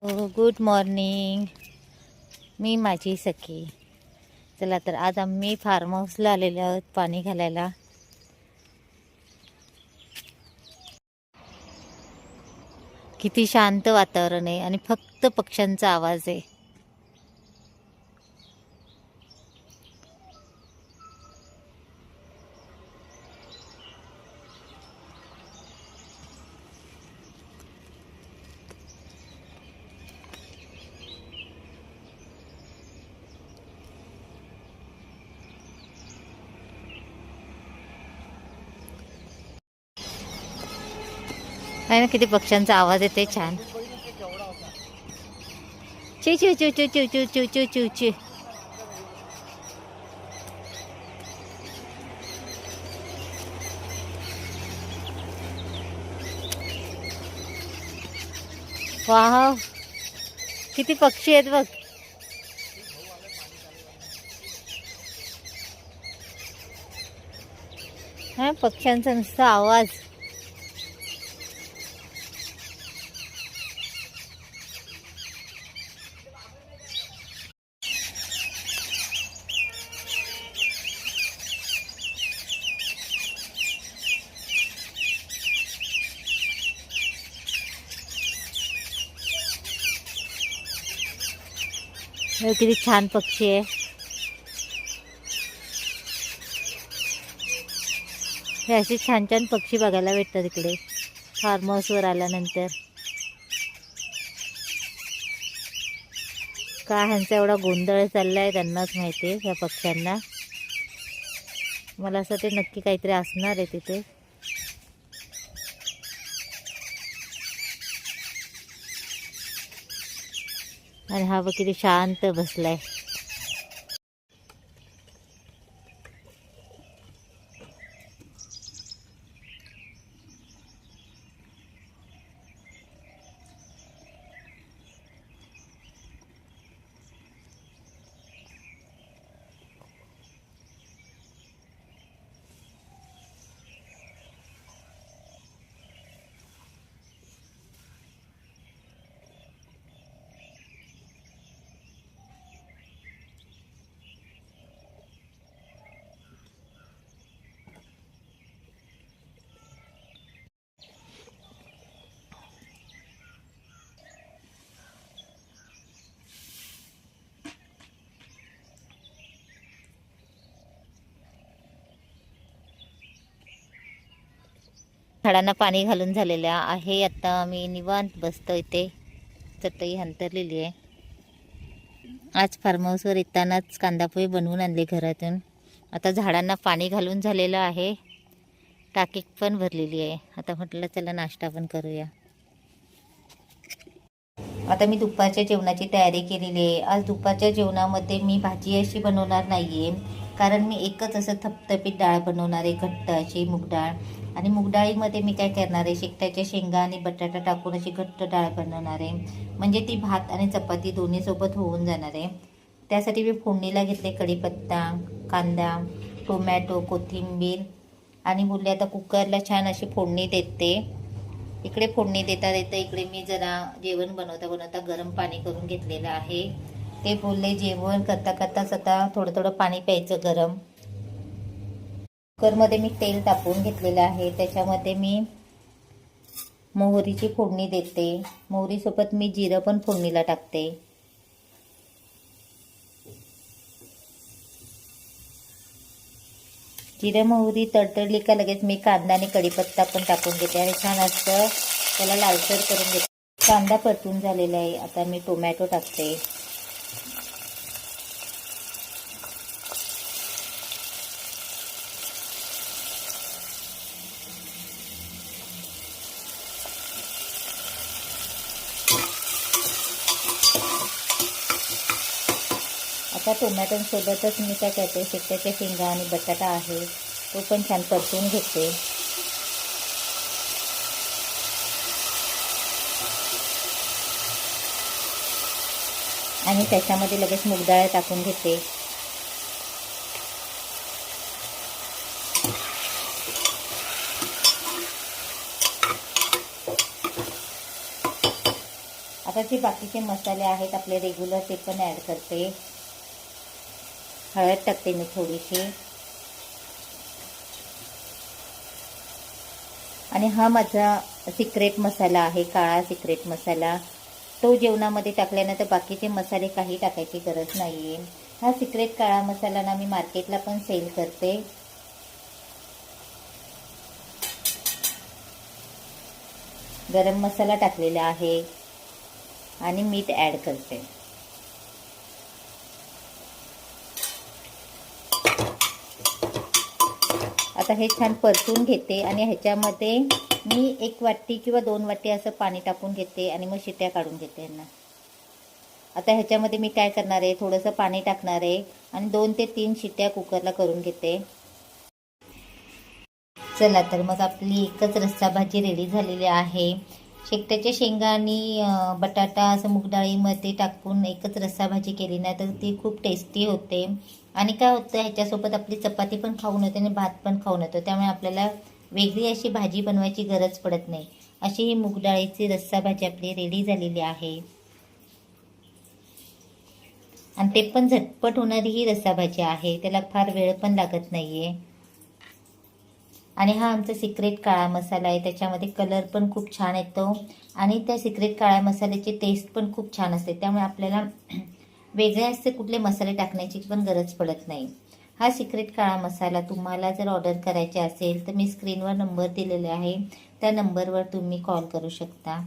Good morning. मी माझी सखी. चला तर आज आम्ही फार्म हाऊसला आलेलो आहोत पाणी घालायला. किती शांत वातावरण आहे आणि फक्त पक्ष्यांचा आवाज आहे. आहे ना, किती पक्ष्यांचा आवाज येते छान. चिव चिव चिव चिव चिव चिव चिव चिव चिव चिव. वाह, किती पक्षी आहेत बघ. हा, पक्ष्यांचा नुसता आवाज. हे किती छान पक्षी आहे. हे असे छान छान पक्षी बघायला भेटतात इकडे फार्म हाऊसवर आल्यानंतर. का ह्यांचा एवढा गोंधळ चाललाय त्यांनाच माहिती आहे, या पक्ष्यांना. मला असं ते नक्की काहीतरी असणार आहे तिथे. आणि हा बघ किती शांत बसलाय. झाडांना पाणी घालून झालेलं आहे. आता मी निवांत बसतो इथे. चटई अंथरलेली आहे. आज फार्म हाऊसवर येतानाच कांदापोहे बनवून आणले घरातून. आता झाडांना पाणी घालून झालेलं आहे. टाकी पण भरलेली आहे. आता म्हटलं चला नाश्ता पण करूया. आता मी दुपारच्या जेवणाची तयारी केलेली आहे. आज दुपारच्या जेवणामध्ये मी भाजी अशी बनवणार नाही आहे, कारण मी एकच असं थपथपीत डाळ बनवणार आहे, घट्ट अशी मूग डाळ. आणि मूग डाळीमध्ये मी काय करणार आहे, शेकट्याच्या शेंगा आणि बटाटा टाकून अशी घट्ट डाळ बनवणार आहे. म्हणजे ती भात आणि चपाती दोन्ही सोबत होऊन जाणार आहे. त्यासाठी मी फोडणीला घेतले कढीपत्ता, कांदा, टोमॅटो, कोथिंबीर आणि बोलले आता कुकरला छान अशी फोडणी देते. इकडे फोडणी देता देता इकडे मी जरा जेवण बनवता बनवता गरम पाणी करून घेतलेलं आहे. ते बोलले जेवण करता करताच आता थोडं थोडं पाणी प्यायचं गरम. कुकरमध्ये मी तेल तापवून घेतलेलं आहे. त्याच्यामध्ये मी मोहरीची फोडणी देते. मोहरीसोबत मी जिरं पण फोडणीला टाकते. जिरं मोहरी तडतडली का लगेच मी कांदा आणि कढीपत्ता पण टाकून घेते आणि छान असं त्याला लालसर करून घेते. कांदा परतून झालेला आहे. आता मी टोमॅटो टाकते. आता टोमॅटोसोबतच मी काय करते, शेकट्याच्या शेंगा आणि बटाटा आहे तो पण छान परतून घेते. आणि त्याच्यामध्ये लगेच मूग डाळ टाकून घेते. आता आता जे बाकीचे मसाले आहेत आपले रेग्युलर ते पण ॲड करते. हळद टाकते मी थोडीशी. आणि हा माझा सिक्रेट मसाला आहे, काळा सिक्रेट मसाला. तो जेवणामध्ये टाकल्यानंतर बाकीचे मसाले काही टाकायची गरज नाही आहे. हा सिक्रेट काळा मसाला ना मी मार्केटला पण सेल करते. गरम मसाला टाकलेला आहे आणि मीठ ॲड करते. आता हे छान परतून घेते आणि ह्याच्यामध्ये मी 1 वाटी किंवा 2 वाटी असं पाणी टाकून घेते आणि मग शिट्ट्या काढून घेते यांना. आता ह्याच्यामध्ये मी काय करणार आहे, थोडंसं पाणी टाकणार आहे आणि 2 ते 3 शिट्ट्या कुकरला करून घेते. चला तर मग आपली एकच रस्सा भाजी रेडी झालेली आहे. शेकट्याच्या शेंगा आणि बटाटा असं मूग डाळीमध्ये टाकून एकच रस्सा भाजी केली ना तर ती खूप टेस्टी होते. आणि काय होतं, ह्याच्यासोबत आपली चपाती पण खाऊन होते आणि भात पण खाऊन होतो. त्यामुळे आपल्याला वेगळी अशी भाजी बनवायची गरज पडत नाही. अशी ही मूग डाळीची रस्सा भाजी आपली रेडी झालेली आहे. आणि ते पण झटपट होणारी ही रस्सा भाजी आहे, त्याला फार वेळ पण लागत नाहीये. आणि हा आमचा सिक्रेट काळा मसाला आहे, त्याच्यामध्ये कलर पण खूप छान येतो आणि त्या सिक्रेट काळ्या मसाल्याची टेस्ट पण खूप छान असते. त्यामुळे आपल्याला वेगळे असे कुठले मसाले टाकण्याची पण गरज पडत नाही. हा सिक्रेट काळा मसाला तुम्हाला जर ऑर्डर करायचे असेल तर मी स्क्रीनवर नंबर दिलेला आहे, त्या नंबरवर तुम्ही कॉल करू शकता.